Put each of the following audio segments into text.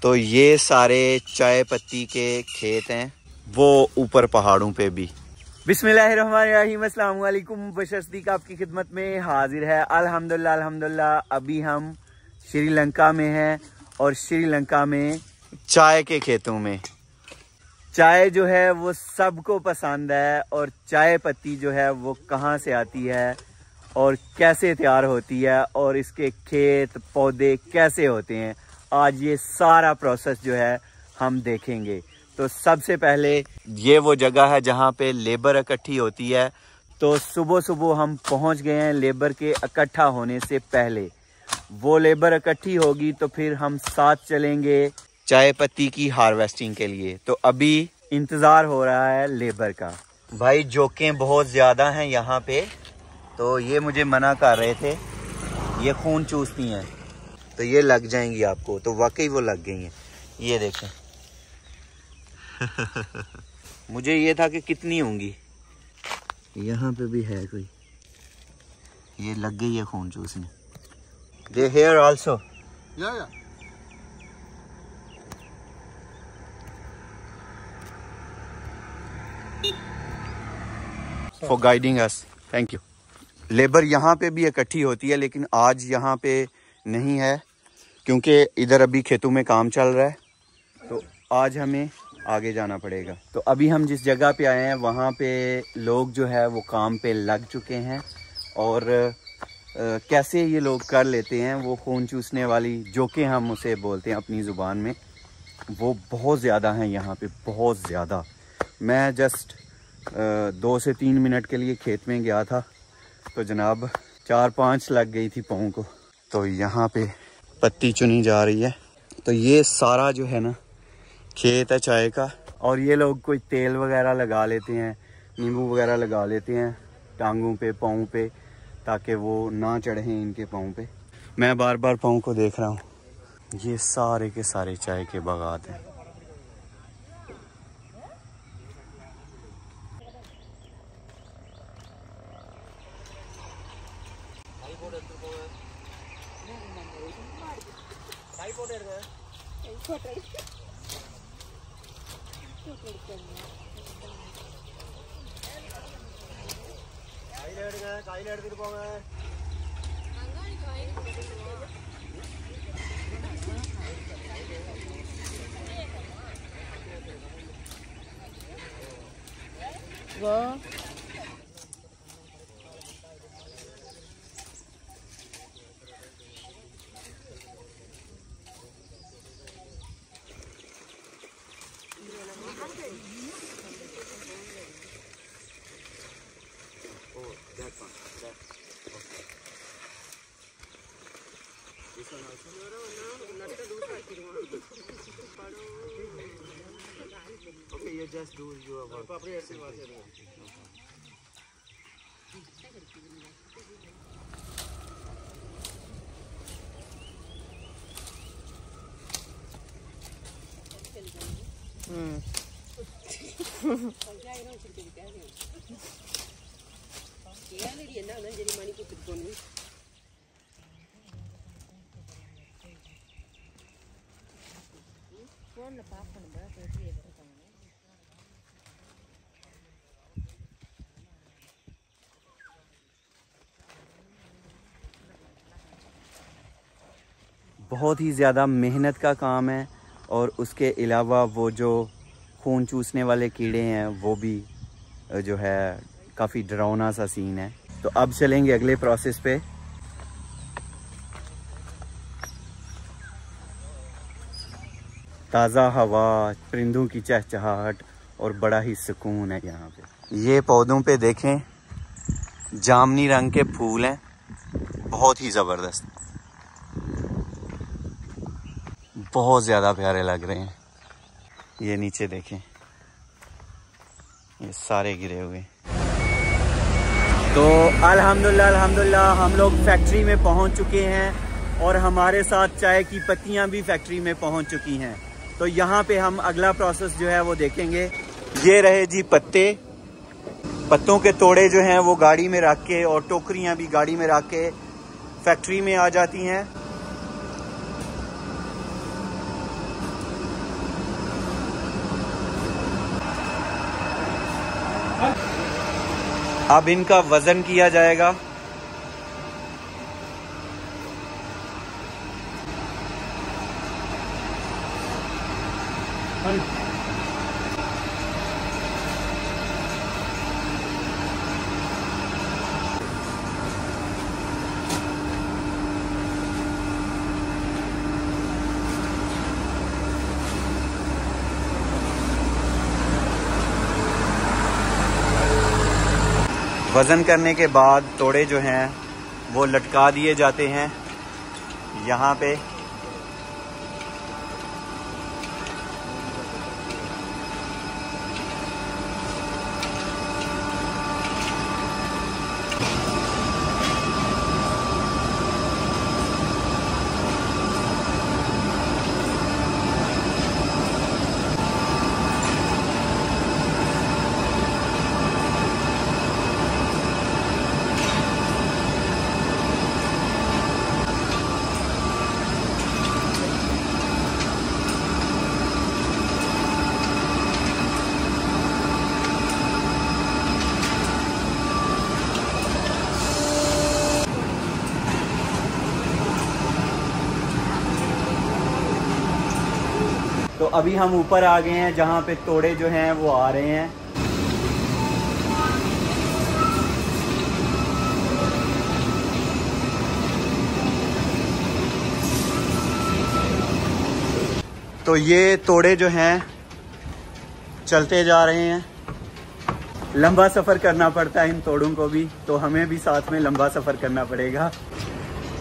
तो ये सारे चाय पत्ती के खेत हैं, वो ऊपर पहाड़ों पे भी। बिस्मिल्लाहिर्रहमानिर्रहीम, अस्सलाम वालेकुम। बशर्तीक आपकी खिदमत में हाजिर है। अल्हम्दुलिल्लाह अल्हम्दुलिल्लाह। अभी हम श्रीलंका में हैं और श्रीलंका में चाय के खेतों में। चाय जो है वो सबको पसंद है, और चाय पत्ती जो है वो कहाँ से आती है और कैसे तैयार होती है और इसके खेत पौधे कैसे होते हैं, आज ये सारा प्रोसेस जो है हम देखेंगे। तो सबसे पहले ये वो जगह है जहाँ पे लेबर इकट्ठी होती है। तो सुबह सुबह हम पहुँच गए हैं लेबर के इकट्ठा होने से पहले। वो लेबर इकट्ठी होगी तो फिर हम साथ चलेंगे चाय पत्ती की हार्वेस्टिंग के लिए। तो अभी इंतज़ार हो रहा है लेबर का। भाई जोकें बहुत ज़्यादा हैं यहाँ पे, तो ये मुझे मना कर रहे थे, ये खून चूसती हैं तो ये लग जाएंगी आपको। तो वाकई वो लग गई हैं, ये देखें। मुझे ये था कि कितनी होंगी, यहाँ पे भी है कोई, ये लग गई है खून चूसने। दे हेयर आल्सो या for guiding us, thank you. Labour यहाँ पे भी इकट्ठी होती है, लेकिन आज यहाँ पे नहीं है क्योंकि इधर अभी खेतों में काम चल रहा है, तो आज हमें आगे जाना पड़ेगा। तो अभी हम जिस जगह पे आए हैं वहाँ पे लोग जो है वो काम पे लग चुके हैं, और कैसे ये लोग कर लेते हैं वो खून चूसने वाली जोकें हम उसे बोलते हैं अपनी ज़ुबान में, वो बहुत ज़्यादा हैं यहाँ पे, बहुत ज़्यादा। मैं जस्ट 2 से 3 मिनट के लिए खेत में गया था तो जनाब 4-5 लग गई थी पाँव को। तो यहाँ पे पत्ती चुनी जा रही है। तो ये सारा जो है ना खेत है चाय का, और ये लोग कोई तेल वगैरह लगा लेते हैं, नींबू वगैरह लगा लेते हैं टांगों पे, पाँव पे, ताकि वो ना चढ़ें इनके पाँव पे। मैं बार बार पाँव को देख रहा हूँ। ये सारे के सारे चाय के बागात हैं। Okay, you just do your work. बहुत ही ज़्यादा मेहनत का काम है, और उसके अलावा वो जो खून चूसने वाले कीड़े हैं वो भी जो है काफ़ी डरावना सा सीन है। तो अब चलेंगे अगले प्रोसेस पे। ताज़ा हवा, परिंदों की चहचहाहट और बड़ा ही सुकून है यहाँ पे। ये पौधों पे देखें, जामनी रंग के फूल हैं, बहुत ही ज़बरदस्त, बहुत ज़्यादा प्यारे लग रहे हैं। ये नीचे देखें, ये सारे गिरे हुए। तो अल्हम्दुलिल्लाह हम लोग फैक्ट्री में पहुंच चुके हैं, और हमारे साथ चाय की पत्तियां भी फैक्ट्री में पहुंच चुकी हैं। तो यहाँ पे हम अगला प्रोसेस जो है वो देखेंगे। ये रहे जी पत्तों के तोड़े जो हैं वो गाड़ी में रख के, और टोकरियाँ भी गाड़ी में रख के फैक्ट्री में आ जाती हैं। अब इनका वजन किया जाएगा। वज़न करने के बाद तोड़े जो हैं वो लटका दिए जाते हैं यहाँ पे। तो अभी हम ऊपर आ गए हैं जहाँ पे तोड़े जो हैं वो आ रहे हैं। तो ये तोड़े जो हैं चलते जा रहे हैं। लंबा सफ़र करना पड़ता है इन तोड़ों को भी, तो हमें भी साथ में लंबा सफ़र करना पड़ेगा।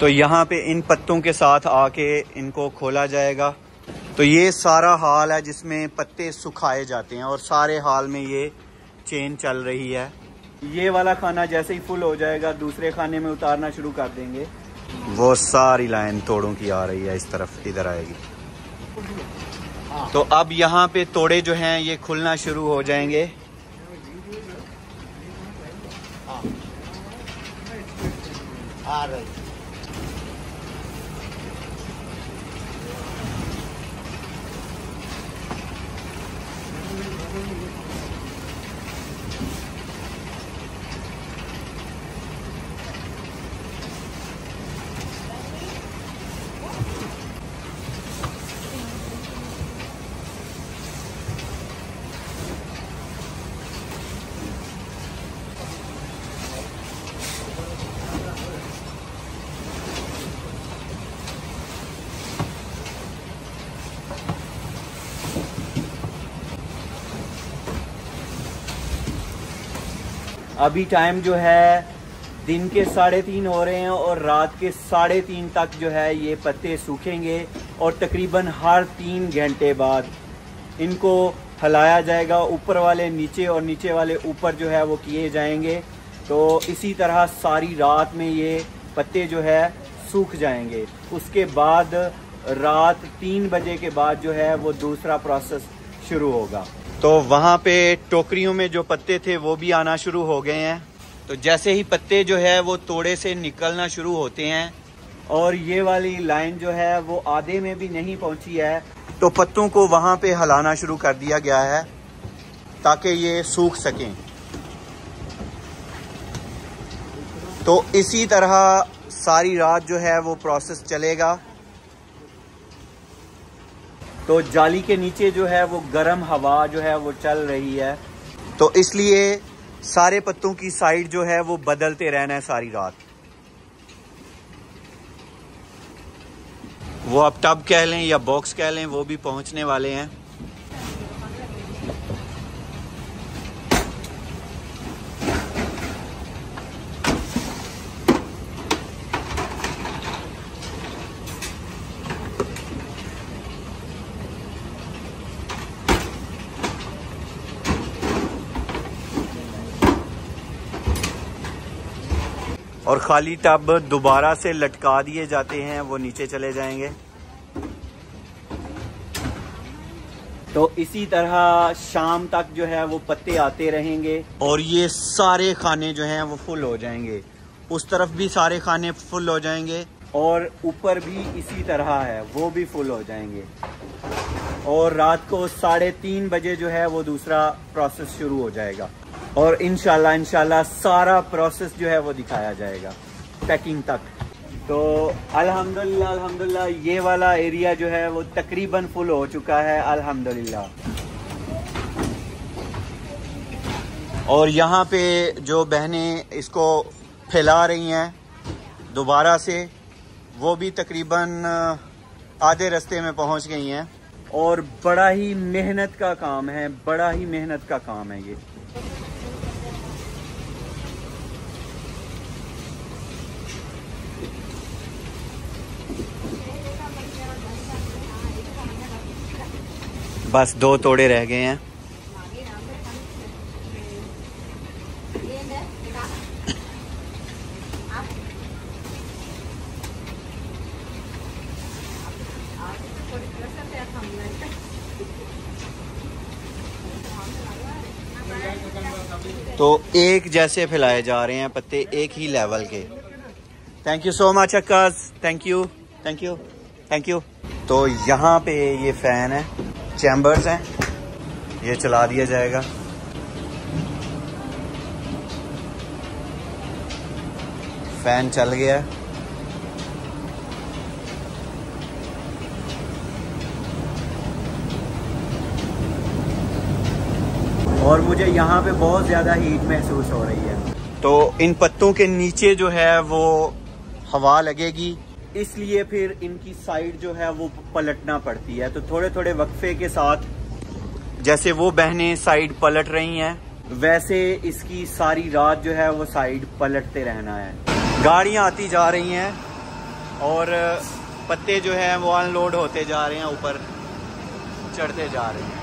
तो यहाँ पे इन पत्तों के साथ आके इनको खोला जाएगा। तो ये सारा हाल है जिसमें पत्ते सुखाए जाते हैं, और सारे हाल में ये चेन चल रही है। ये वाला खाना जैसे ही फुल हो जाएगा दूसरे खाने में उतारना शुरू कर देंगे। वो सारी लाइन तोड़ों की आ रही है, इस तरफ इधर आएगी। तो अब यहाँ पे तोड़े जो हैं ये खुलना शुरू हो जाएंगे। आ रही अभी टाइम जो है दिन के 3:30 हो रहे हैं, और रात के 3:30 तक जो है ये पत्ते सूखेंगे, और तकरीबन हर 3 घंटे बाद इनको हिलाया जाएगा। ऊपर वाले नीचे और नीचे वाले ऊपर जो है वो किए जाएंगे। तो इसी तरह सारी रात में ये पत्ते जो है सूख जाएंगे। उसके बाद रात 3 बजे के बाद जो है वो दूसरा प्रोसेस शुरू होगा। तो वहाँ पे टोकरियों में जो पत्ते थे वो भी आना शुरू हो गए हैं। तो जैसे ही पत्ते जो है वो तोड़े से निकलना शुरू होते हैं, और ये वाली लाइन जो है वो आधे में भी नहीं पहुंची है, तो पत्तों को वहाँ पे हिलाना शुरू कर दिया गया है ताकि ये सूख सकें। तो इसी तरह सारी रात जो है वो प्रोसेस चलेगा। तो जाली के नीचे जो है वो गर्म हवा जो है वो चल रही है, तो इसलिए सारे पत्तों की साइड जो है वो बदलते रहना है सारी रात। वो आप टब कह लें या बॉक्स कह लें, वो भी पहुंचने वाले हैं। और खाली टब दोबारा से लटका दिए जाते हैं, वो नीचे चले जाएंगे। तो इसी तरह शाम तक जो है वो पत्ते आते रहेंगे और ये सारे खाने जो हैं वो फुल हो जाएंगे। उस तरफ भी सारे खाने फुल हो जाएंगे और ऊपर भी इसी तरह है, वो भी फुल हो जाएंगे। और रात को 3:30 बजे जो है वो दूसरा प्रोसेस शुरू हो जाएगा और इंशाल्लाह सारा प्रोसेस जो है वो दिखाया जाएगा पैकिंग तक। तो अल्हम्दुलिल्लाह ये वाला एरिया जो है वो तकरीबन फुल हो चुका है अल्हम्दुलिल्लाह। और यहाँ पे जो बहनें इसको फैला रही हैं दोबारा से, वो भी तकरीबन आधे रास्ते में पहुँच गई हैं। और बड़ा ही मेहनत का काम है, बड़ा ही मेहनत का काम है ये। बस 2 तोड़े रह गए हैं। तो एक जैसे फैलाए जा रहे हैं पत्ते, एक ही लेवल के। थैंक यू सो मच अक्कास, thank you thank you thank you. तो यहाँ पे ये फैन है, चैम्बर्स हैं, ये चला दिया जाएगा। फैन चल गया। और मुझे यहाँ पे बहुत ज़्यादा हीट महसूस हो रही है। तो इन पत्तों के नीचे जो है वो हवा लगेगी, इसलिए फिर इनकी साइड जो है वो पलटना पड़ती है। तो थोड़े थोड़े वक्फे के साथ, जैसे वो बहनें साइड पलट रही हैं, वैसे इसकी सारी रात जो है वो साइड पलटते रहना है। गाड़ियाँ आती जा रही हैं और पत्ते जो है वो अनलोड होते जा रहे हैं, ऊपर चढ़ते जा रहे हैं।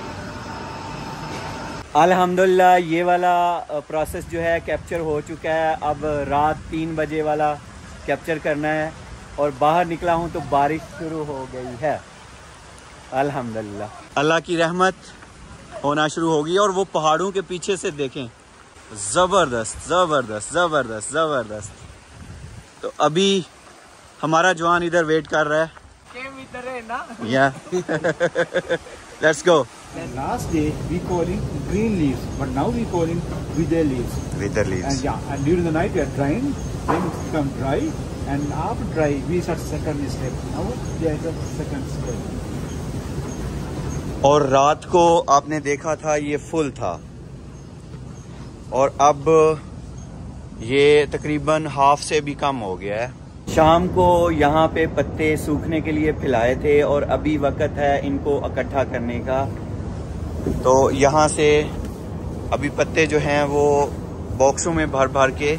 अल्हम्दुलिल्लाह ये वाला प्रोसेस जो है कैप्चर हो चुका है। अब रात 3 बजे वाला कैप्चर करना है और बाहर निकला हूँ तो बारिश शुरू हो गई है। अल्हम्दुलिल्लाह अल्लाह की रहमत होना शुरू होगी। और वो पहाड़ों के पीछे से देखें, ज़बरदस्त ज़बरदस्त ज़बरदस्त ज़बरदस्त। तो अभी हमारा जवान इधर वेट कर रहा है। या let's go. Last day we calling green leaves, but now we calling wither leaves. Wither leaves. And yeah, and during the night we are drying, then it become dry, and after dry we start second step. Now there is a second step. और रात को आपने देखा था ये full था और अब ये तकरीबन हाफ से भी कम हो गया है। शाम को यहाँ पे पत्ते सूखने के लिए फैलाए थे और अभी वक्त है इनको इकट्ठा करने का। तो यहाँ से अभी पत्ते जो हैं वो बॉक्सों में भर भर के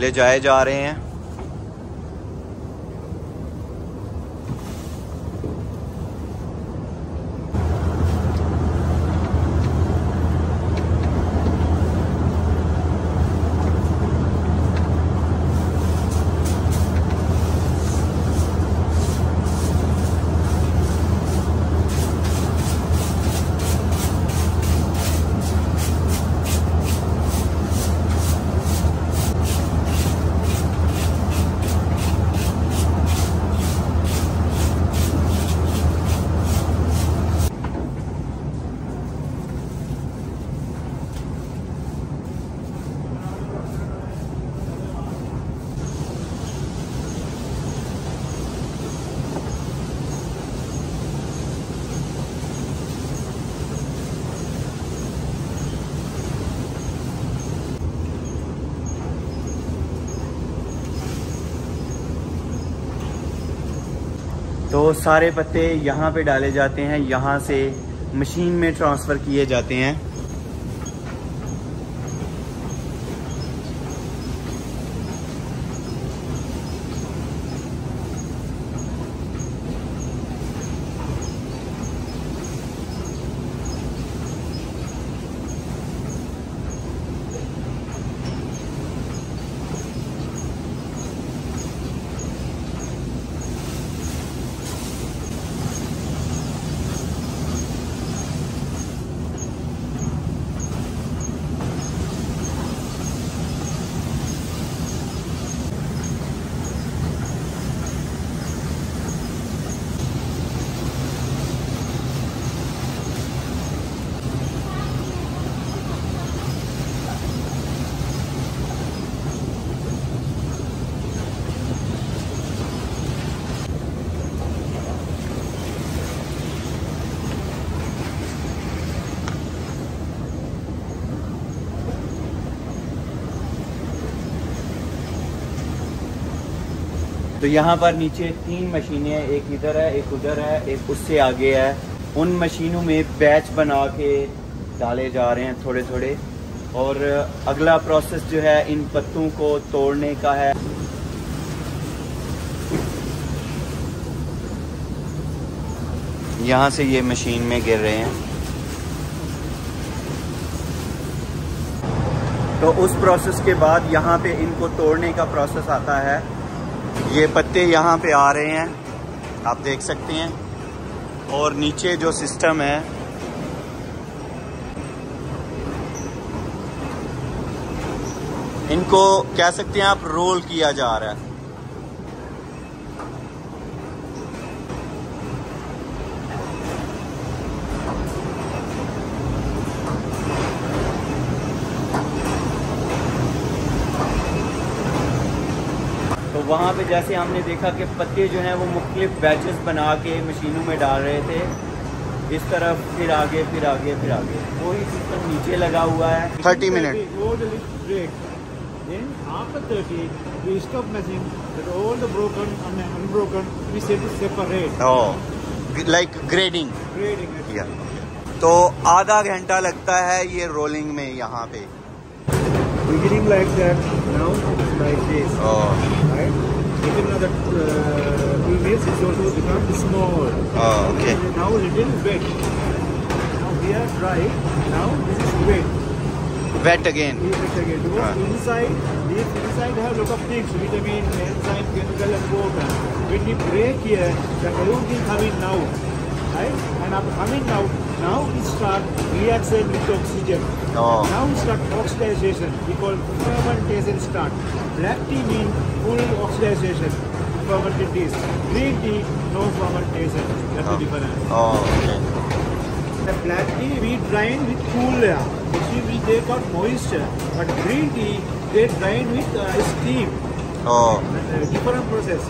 ले जाए जा रहे हैं। तो सारे पत्ते यहाँ पे डाले जाते हैं, यहाँ से मशीन में ट्रांसफ़र किए जाते हैं। तो यहाँ पर नीचे 3 मशीनें हैं, एक इधर है, एक उधर है, एक उससे आगे है। उन मशीनों में बैच बना के डाले जा रहे हैं थोड़े थोड़े। और अगला प्रोसेस जो है इन पत्तों को तोड़ने का है। यहाँ से ये मशीन में गिर रहे हैं। तो उस प्रोसेस के बाद यहाँ पे इनको तोड़ने का प्रोसेस आता है। ये पत्ते यहाँ पे आ रहे हैं, आप देख सकते हैं। और नीचे जो सिस्टम है, इनको कह सकते हैं आप रोल किया जा रहा है। तो वहाँ पे जैसे हमने देखा कि पत्ते जो हैं वो मुख्तलिफ बैचेस बना के मशीनों में डाल रहे थे, इस तरफ फिर आगे फिर आगे फिर आगे। वही सिस्टम नीचे लगा हुआ है। 30 minute. Then after 30, we stop machine. That all the broken and unbroken we set it separate. Oh, like grading. Grading. Yeah. तो आधा घंटा लगता है ये रोलिंग में यहाँ पे। Beginning like that, now it's like this. Oh. Right? Within another 2 minutes, it's also become small. Oh, okay. Now little wet. Now here dry. Now this is wet. Wet again. Wet again. Because inside have lot of things, vitamin, enzyme, chemical, and water. When we break here, the everything coming now, right? And after coming out, now it start reaction with oxygen. Oh. Now it start oxidization. We call fermentation start. Black tea means full oxidization, fermented teas. Green tea, no fermentation. That's the difference. Oh, okay. The black tea we drain with cool air. Actually we take out moisture. But green tea they drain with steam. Oh. Different process.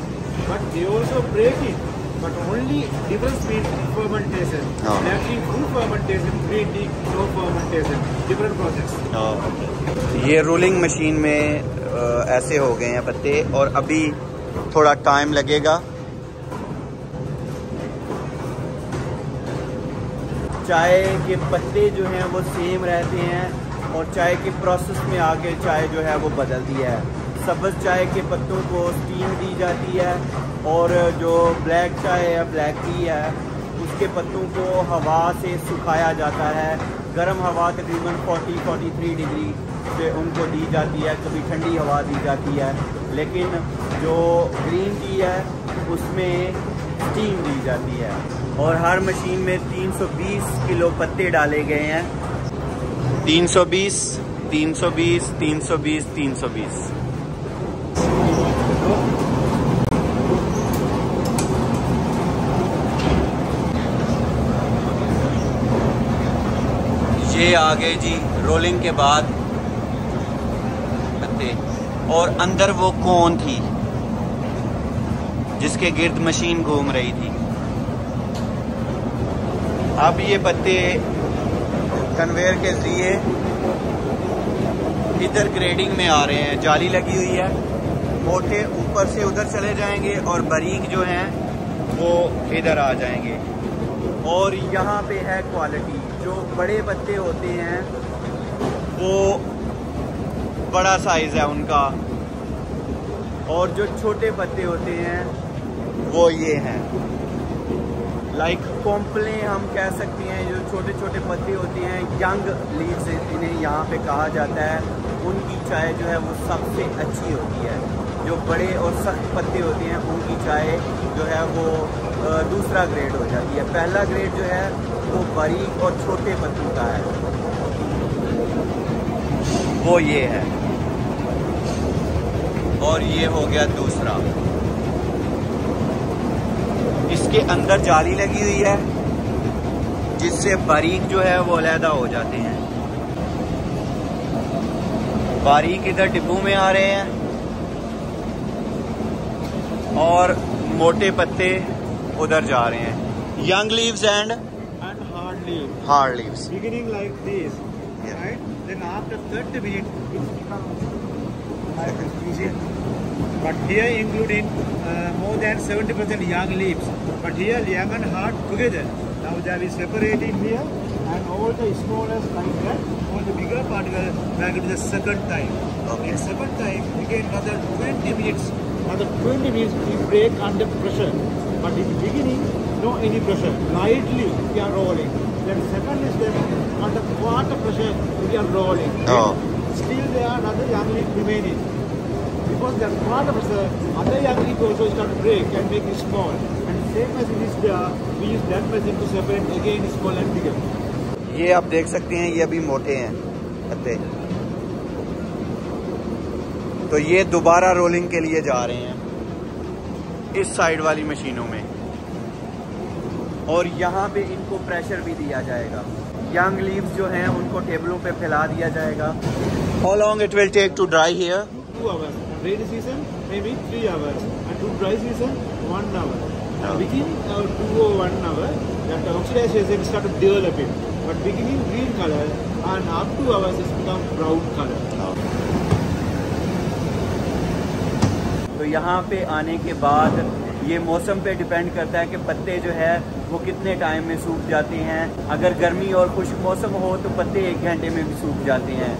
But they also break it. But only difference means fermentation. Oh. Black tea full fermentation, green tea no fermentation. Different process. Oh, okay. ये rolling machine में ऐसे हो गए हैं पत्ते और अभी थोड़ा टाइम लगेगा। चाय के पत्ते जो हैं वो सेम रहते हैं और चाय के प्रोसेस में आगे चाय जो है वो बदलती है। सब्ज़ चाय के पत्तों को स्टीम दी जाती है और जो ब्लैक चाय या ब्लैक टी है उसके पत्तों को हवा से सुखाया जाता है। गर्म हवा तकरीबन 40-43 डिग्री पे उनको दी जाती है, कभी ठंडी हवा दी जाती है। लेकिन जो ग्रीन टी है उसमें स्टीम दी जाती है। और हर मशीन में 320 किलो पत्ते डाले गए हैं। 320, 320, 320, 320। ये आ गए जी रोलिंग के बाद पत्ते। और अंदर वो कोन थी जिसके गिर्द मशीन घूम रही थी। अब ये पत्ते कन्वेयर के जरिए इधर ग्रेडिंग में आ रहे हैं। जाली लगी हुई है, मोटे ऊपर से उधर चले जाएंगे और बारीक जो हैं वो इधर आ जाएंगे। और यहाँ पे है क्वालिटी। जो बड़े पत्ते होते हैं वो बड़ा साइज़ है उनका, और जो छोटे पत्ते होते हैं वो ये हैं। लाइक कॉम्पले हम कह सकते हैं। जो छोटे छोटे पत्ते होते हैं, यंग लीव्स इन्हें यहाँ पे कहा जाता है, उनकी चाय जो है वो सबसे अच्छी होती है। जो बड़े और सख्त पत्ते होते हैं उनकी चाय जो है वो दूसरा ग्रेड हो जाती है। पहला ग्रेड जो है वो बारीक और छोटे पत्तों का है, वो ये है। और ये हो गया दूसरा। इसके अंदर जाली लगी हुई है जिससे बारीक जो है वो अलहदा हो जाते हैं। बारीक इधर डिब्बों में आ रहे हैं और मोटे पत्ते उधर जा रहे हैं। Young leaves and hard leaves. Hard leaves. Beginning like this, Yeah. right? Then after 30 minutes, it becomes like a pigeon. but here including more than 70% young leaves. But here young and hard together. Now they are separating here, and all the smallest like that, all the bigger particles back to the second time. Okay. In second time, again another 20 minutes. Another 20 minutes we break under pressure. But in the beginning, no any pressure. Lightly we are rolling. Then second is then under quarter pressure we are rolling. Oh. Still there are another young leaf remaining. Because they are quarter pressure, other young leaf also start to break and make it small. And same as it is there, we use that machine to separate again small and bigger. ये आप देख सकते हैं, ये अभी मोटे हैं पत्ते, तो ये दोबारा रोलिंग के लिए जा रहे हैं इस साइड वाली मशीनों में, और यहाँ पे इनको प्रेशर भी दिया जाएगा। यंग लीव्स जो हैं उनको टेबलों पे फैला दिया जाएगा। How long it will take to dry here? 2 hours. Rainy season maybe 3 hours, and to dry season 1 hour. Now within 2 or 1 hour, that oxidation start developing. But beginning green color, and up to hours it's become brown color. तो यहाँ पे आने के बाद ये मौसम पे depend करता है कि पत्ते जो है वो कितने टाइम में सूख जाते हैं। अगर गर्मी और खुश्क मौसम हो तो पत्ते 1 घंटे में भी सूख जाते हैं,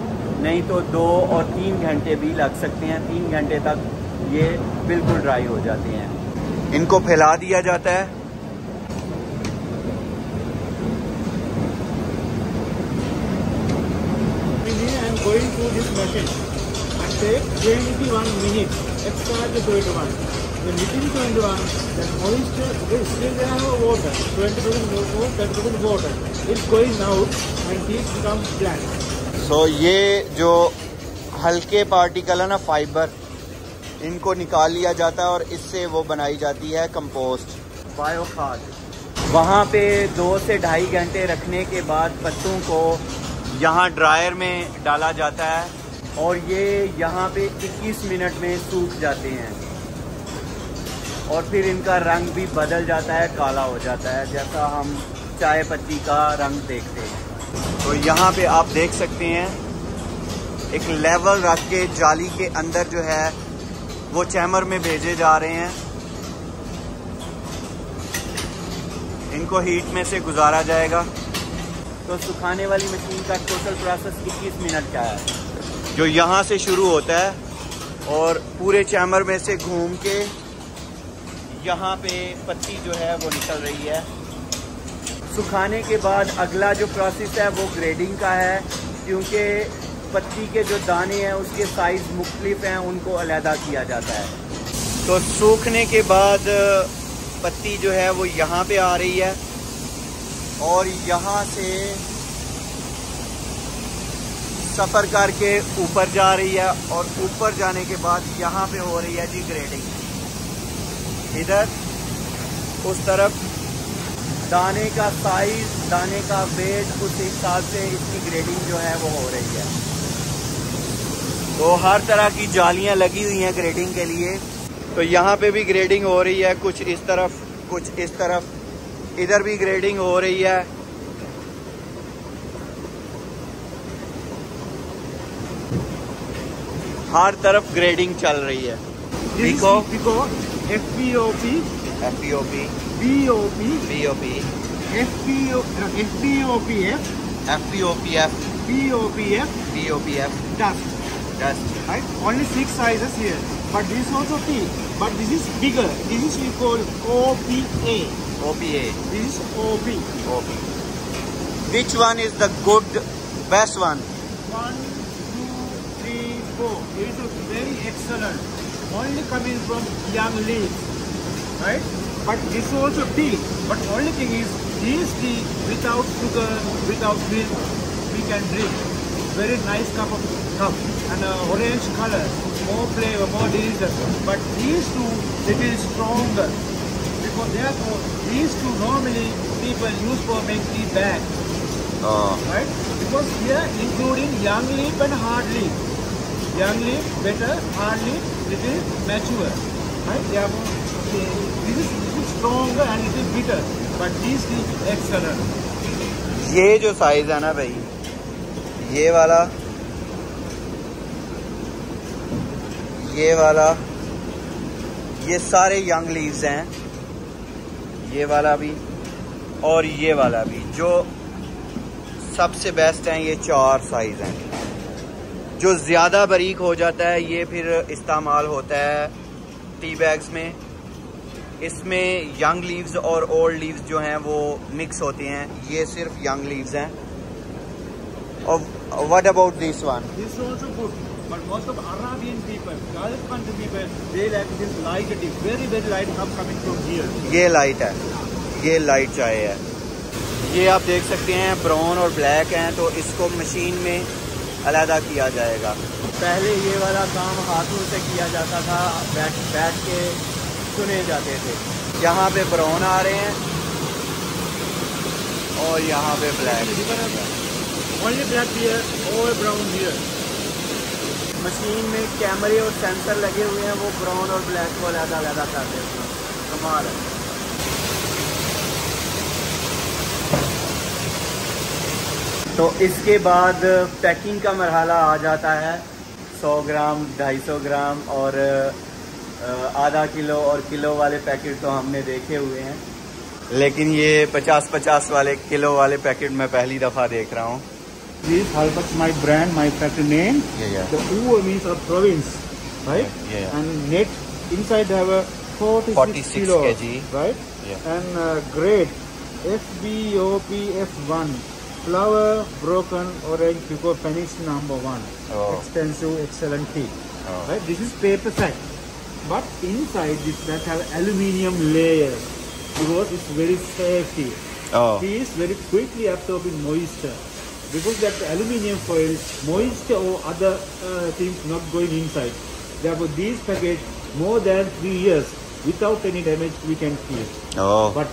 नहीं तो 2 और 3 घंटे भी लग सकते हैं। 3 घंटे तक ये बिल्कुल ड्राई हो जाते हैं। इनको फैला दिया जाता है। Going through this machine and take 21 minutes. Extract the 21. When within 21, the moisture is still there water. 20% water, 30% water. It's going out and these become black. So ये जो हल्के पार्टिकल है ना, फाइबर, इनको निकाल लिया जाता है और इससे वो बनाई जाती है कंपोस्ट, बायो खाद। वहाँ पे 2 से 2.5 घंटे रखने के बाद पत्तों को यहाँ ड्रायर में डाला जाता है और ये यहाँ पे 21 मिनट में सूख जाते हैं और फिर इनका रंग भी बदल जाता है, काला हो जाता है, जैसा हम चाय पत्ती का रंग देखते हैं। तो यहाँ पे आप देख सकते हैं एक लेवल रख के जाली के अंदर जो है वो चैमर में भेजे जा रहे हैं। इनको हीट में से गुजारा जाएगा। तो सुखाने वाली मशीन का टोटल प्रोसेस 21 मिनट का है, जो यहाँ से शुरू होता है और पूरे चैमर में से घूम के यहाँ पे पत्ती जो है वो निकल रही है। सुखाने के बाद अगला जो प्रोसेस है वो ग्रेडिंग का है, क्योंकि पत्ती के जो दाने हैं उसके साइज़ मुख्तलिफ हैं, उनको अलहदा किया जाता है। तो सूखने के बाद पत्ती जो है वो यहाँ पे आ रही है और यहाँ से सफ़र करके ऊपर जा रही है और ऊपर जाने के बाद यहाँ पे हो रही है जी ग्रेडिंग। इधर उस तरफ दाने का साइज, दाने का वेट, उस हिसाब से इसकी ग्रेडिंग जो है वो हो रही है। तो हर तरह की जालियाँ लगी हुई हैं ग्रेडिंग के लिए। तो यहाँ पे भी ग्रेडिंग हो रही है, कुछ इस तरफ कुछ इस तरफ, इधर भी ग्रेडिंग हो रही है। हर तरफ ग्रेडिंग चल रही है। Pekoe, FPOP, FPOP, BOP, BOP, FPOPF, FPOPF, BOPF, BOPF, dust. Right? Only 6 sizes here. But this is also T. But this is bigger. This is we call OPA. OPA. This is OP. OP. Which one is the good, best one? 1, 2, 3, 4. It is very excellent. Only coming from young leaves. Right? But this is also tea. But only thing is, this tea without sugar, without milk, we can drink. Very nice cup and orange color, more flavor, more delicious. But these two little stronger, because therefore these two normally people use for make tea bag. Right? Because here including young leaf and hard leaf. Young leaf better, hard leaf little mature. Right? Therefore this is little stronger and little bitter. But these tea excellent. ये जो size है ना भाई, ये वाला ये सारे young leaves हैं, ये वाला भी और ये वाला भी। जो सबसे बेस्ट हैं ये 4 साइज हैं। जो ज़्यादा बारीक हो जाता है ये फिर इस्तेमाल होता है टी बैग्स में। इसमें यंग लीव्स और ओल्ड लीव्स जो हैं वो मिक्स होते हैं। ये सिर्फ यंग लीव्स हैं। और what about this one? This is also good, but most of Arabian people, Gulf country people, they like this light tea, very very light come coming from here. ये light है, ये light चाय है। ये आप देख सकते हैं ब्राउन और ब्लैक हैं, तो इसको मशीन में अलहदा किया जाएगा। पहले ये वाला काम हाथों से किया जाता था, बैठ के चुने जाते थे। यहाँ पे ब्राउन आ रहे हैं और यहाँ पे black. Only black here, or brown here. Machine में कैमरे और सेंसर लगे हुए हैं, वो ब्राउन और ब्लैक को अलग-अलग कर देते हैं। कमाल है। तो इसके बाद पैकिंग का मरहला आ जाता है। 100 ग्राम, 250 ग्राम और आधा किलो और किलो वाले पैकेट तो हमने देखे हुए हैं, लेकिन ये 50-50 वाले किलो वाले पैकेट मैं पहली दफ़ा देख रहा हूँ। This Halpat my brand, my factory name. Yeah. The U means a province, right? Yeah. And net inside they have a 46 kilo, kg, right? Yeah. And grade FBOPF1, flower broken orange because Phoenix #1, expensive, excellent tea. Right? This is paper sack, but inside this sack have aluminium layer because it's very safe tea. Tea is very quickly absorbing moisture. Because that aluminium foil, moisture or other things not going inside. Therefore, these packets more than 3 years without any damage we can keep. But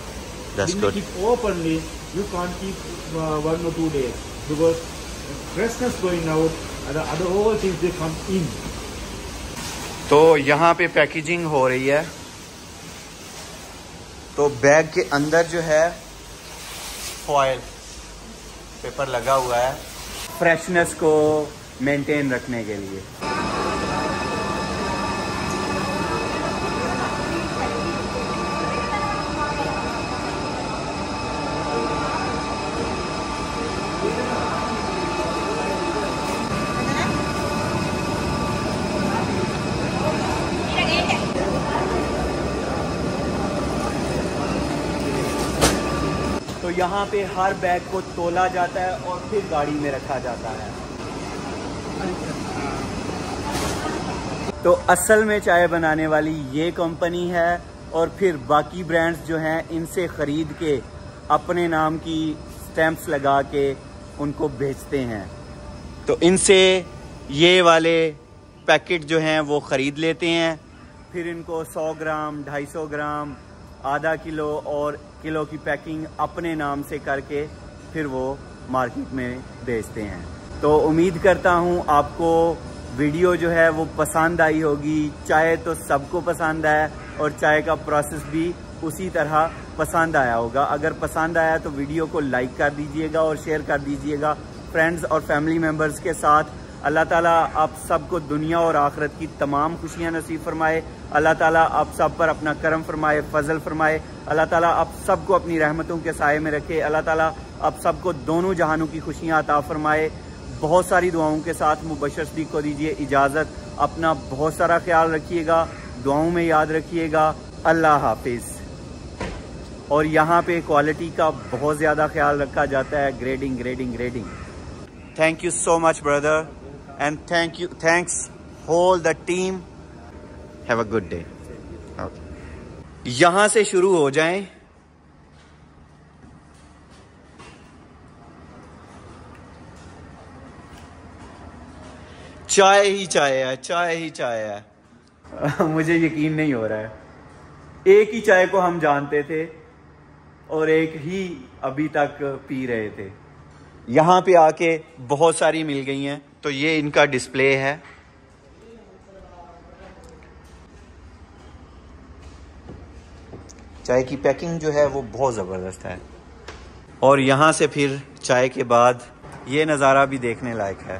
that's when good. you keep openly, you can't keep 1 or 2 days because freshness going out and the other all things they come in. तो यहाँ पे packaging हो रही है। तो bag के अंदर जो है फॉयल पेपर लगा हुआ है फ्रेशनेस को मेंटेन रखने के लिए। तो यहाँ पे हर बैग को तोला जाता है और फिर गाड़ी में रखा जाता है। तो असल में चाय बनाने वाली ये कंपनी है और फिर बाकी ब्रांड्स जो हैं इनसे ख़रीद के अपने नाम की स्टैंप्स लगा के उनको बेचते हैं। तो इनसे ये वाले पैकेट जो हैं वो ख़रीद लेते हैं, फिर इनको 100 ग्राम, 250 ग्राम, आधा किलो और किलो की पैकिंग अपने नाम से करके फिर वो मार्केट में बेचते हैं। तो उम्मीद करता हूँ आपको वीडियो जो है वो पसंद आई होगी। चाय तो सबको पसंद है और चाय का प्रोसेस भी उसी तरह पसंद आया होगा। अगर पसंद आया तो वीडियो को लाइक कर दीजिएगा और शेयर कर दीजिएगा फ्रेंड्स और फैमिली मेम्बर्स के साथ। अल्लाह ताला आप सबको दुनिया और आखिरत की तमाम खुशियां नसीब फरमाए। अल्लाह ताला आप सब पर अपना करम फरमाए, फजल फरमाए। अल्लाह ताला आप सबको अपनी रहमतों के साए में रखे। अल्लाह ताला आप सबको दोनों जहानों की खुशियां अता फरमाए। बहुत सारी दुआओं के साथ मुबशर सिद्दीक को दीजिए इजाज़त। अपना बहुत सारा ख्याल रखिएगा, दुआओं में याद रखिएगा। अल्लाह हाफिज़। और यहाँ पे क्वालिटी का बहुत ज़्यादा ख्याल रखा जाता है, grading. Thank you so much brother and thanks whole the team. Have a good day. Okay. यहां से शुरू हो जाएं। चाय ही चाय है। मुझे यकीन नहीं हो रहा है। एक ही चाय को हम जानते थे और एक ही अभी तक पी रहे थे। यहाँ पे आके बहुत सारी मिल गई हैं। तो ये इनका डिस्प्ले है। चाय की पैकिंग जो है वो बहुत ज़बरदस्त है। और यहाँ से फिर चाय के बाद ये नज़ारा भी देखने लायक है।